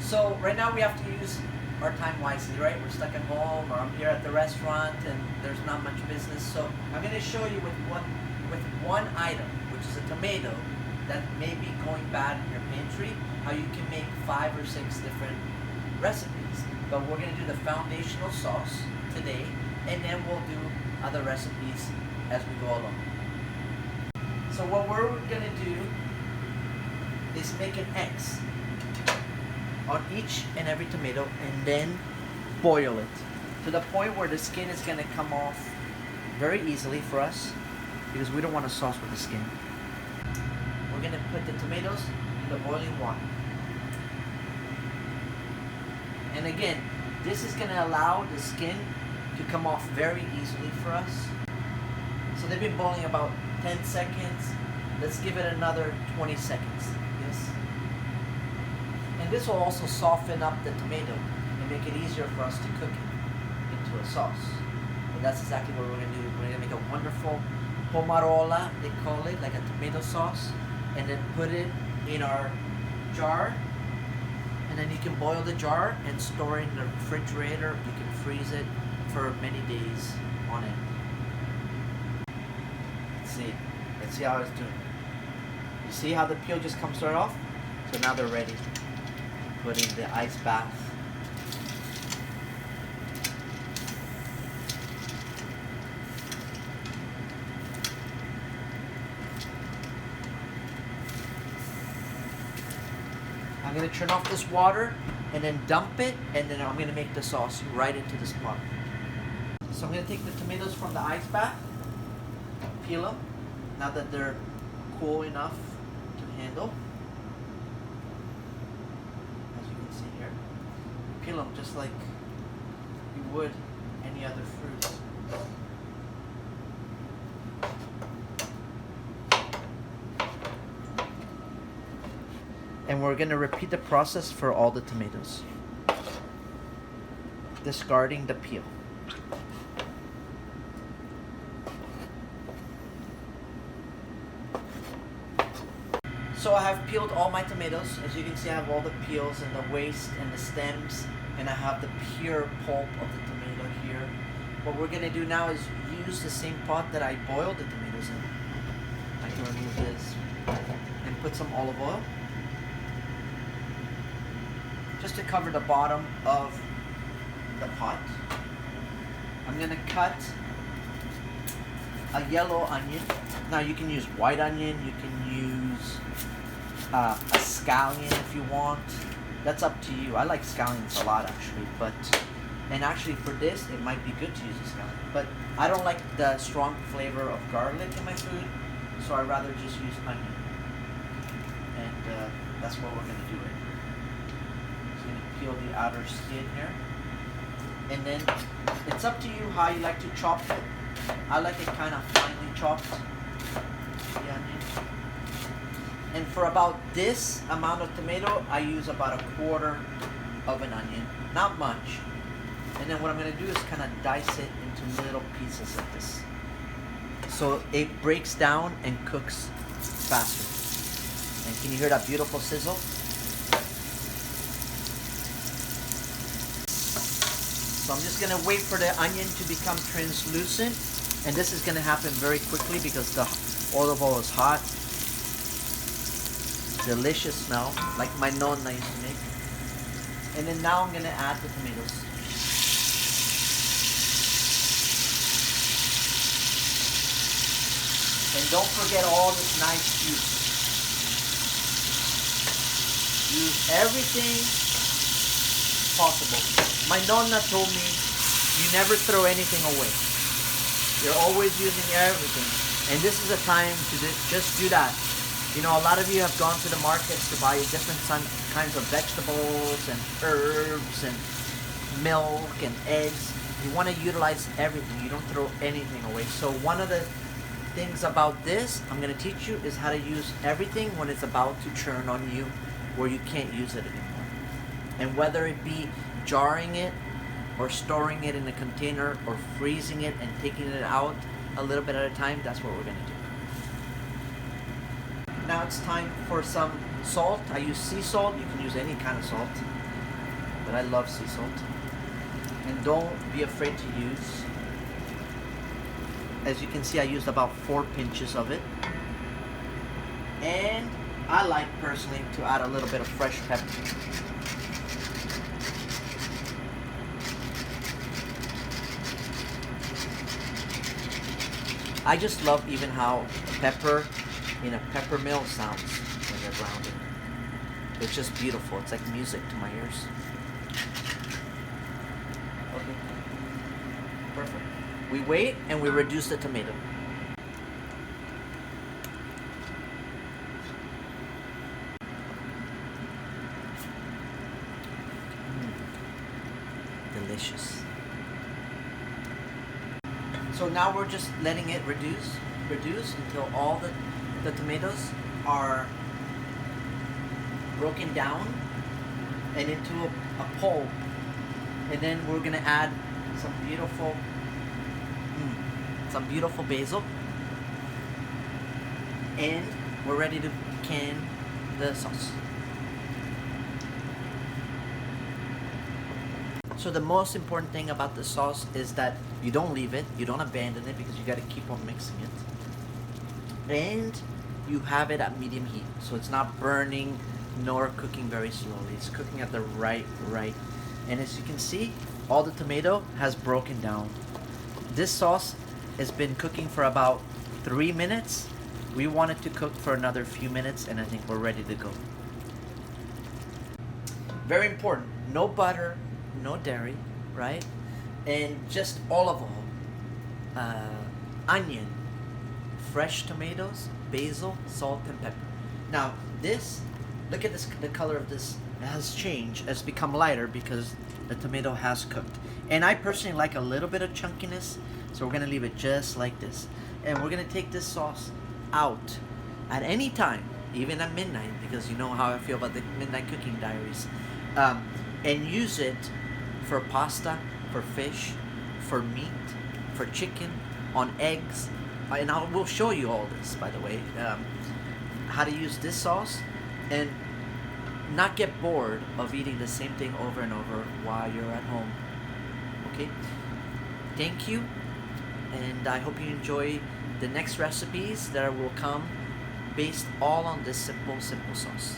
So right now we have to use our time wisely, right? We're stuck at home, or I'm here at the restaurant and there's not much business. So I'm going to show you with one item, which is a tomato that may be going bad in your pantry, how you can make 5 or 6 different recipes. But we're going to do the foundational sauce today, and then we'll do other recipes as we go along. So what we're going to do is make an X on each and every tomato and then boil it to the point where the skin is going to come off very easily for us, because we don't want a sauce with the skin. We're going to put the tomatoes in the boiling water. And again, this is going to allow the skin to come off very easily for us. So they've been boiling about 10 seconds. Let's give it another 20 seconds. Yes. And this will also soften up the tomato and make it easier for us to cook it into a sauce. And that's exactly what we're going to do. We're going to make a wonderful Pomarola, they call it, like a tomato sauce, and then put it in our jar. And then you can boil the jar and store it in the refrigerator. You can freeze it for many days on end. Let's see how it's doing. You see how the peel just comes right off? So now they're ready. Put in the ice bath. I'm going to turn off this water and then dump it, and then I'm going to make the sauce right into this pot. So I'm going to take the tomatoes from the ice bath, peel them, now that they're cool enough to handle. As you can see here, peel them just like you would any other fruit. And we're going to repeat the process for all the tomatoes, discarding the peel. So I have peeled all my tomatoes. As you can see, I have all the peels and the waste and the stems, and I have the pure pulp of the tomato here. What we're going to do now is use the same pot that I boiled the tomatoes in. I can remove this and put some olive oil, just to cover the bottom of the pot. I'm going to cut a yellow onion. Now you can use white onion, you can use a scallion if you want. That's up to you. I like scallions a lot actually, and actually for this it might be good to use a scallion. But I don't like the strong flavor of garlic in my food, so I'd rather just use onion. And that's what we're going to do right now. Peel the outer skin here, and then it's up to you how you like to chop it. I like it kind of finely chopped, the onion. And for about this amount of tomato, I use about 1/4 of an onion, not much. And then what I'm going to do is kind of dice it into little pieces like this, so it breaks down and cooks faster. And can you hear that beautiful sizzle? So I'm just going to wait for the onion to become translucent, and this is going to happen very quickly because the olive oil is hot. Delicious smell, like my nonna used to make. And then now I'm going to add the tomatoes. And don't forget all this nice juice. Use everything possible. My nonna told me, you never throw anything away. You're always using everything. And this is a time to just do that. You know, a lot of you have gone to the markets to buy different kinds of vegetables and herbs and milk and eggs. You want to utilize everything. You don't throw anything away. So one of the things about this I'm going to teach you is how to use everything when it's about to churn on you, where you can't use it anymore. And whether it be jarring it or storing it in a container or freezing it and taking it out a little bit at a time, that's what we're going to do. Now it's time for some salt. I use sea salt. You can use any kind of salt. but I love sea salt. And don't be afraid to use. As you can see, I used about 4 pinches of it. And I like personally to add a little bit of fresh pepper. I just love even how pepper in a pepper mill sounds when they're grounded. It's just beautiful. It's like music to my ears. Okay. Perfect. We wait and we reduce the tomato. Delicious. So now we're just letting it reduce until all the tomatoes are broken down and into a pulp. And then we're gonna add some beautiful basil. And we're ready to can the sauce. So the most important thing about the sauce is that you don't leave it, you don't abandon it, because you got to keep on mixing it. And you have it at medium heat, so it's not burning nor cooking very slowly. It's cooking at the right. And as you can see, all the tomato has broken down. This sauce has been cooking for about 3 minutes. We want it to cook for another few minutes, and I think we're ready to go. Very important, no butter, no dairy, right? And just olive oil, onion, fresh tomatoes, basil, salt, and pepper. Now this, look at this, the color of this has changed, has become lighter because the tomato has cooked. And I personally like a little bit of chunkiness, so we're gonna leave it just like this. And we're gonna take this sauce out at any time, even at midnight, because you know how I feel about the midnight cooking diaries, and use it for pasta, for fish, for meat, for chicken, on eggs. And we'll show you all this, by the way, how to use this sauce and not get bored of eating the same thing over and over while you're at home. Okay? Thank you, and I hope you enjoy the next recipes that will come based all on this simple sauce.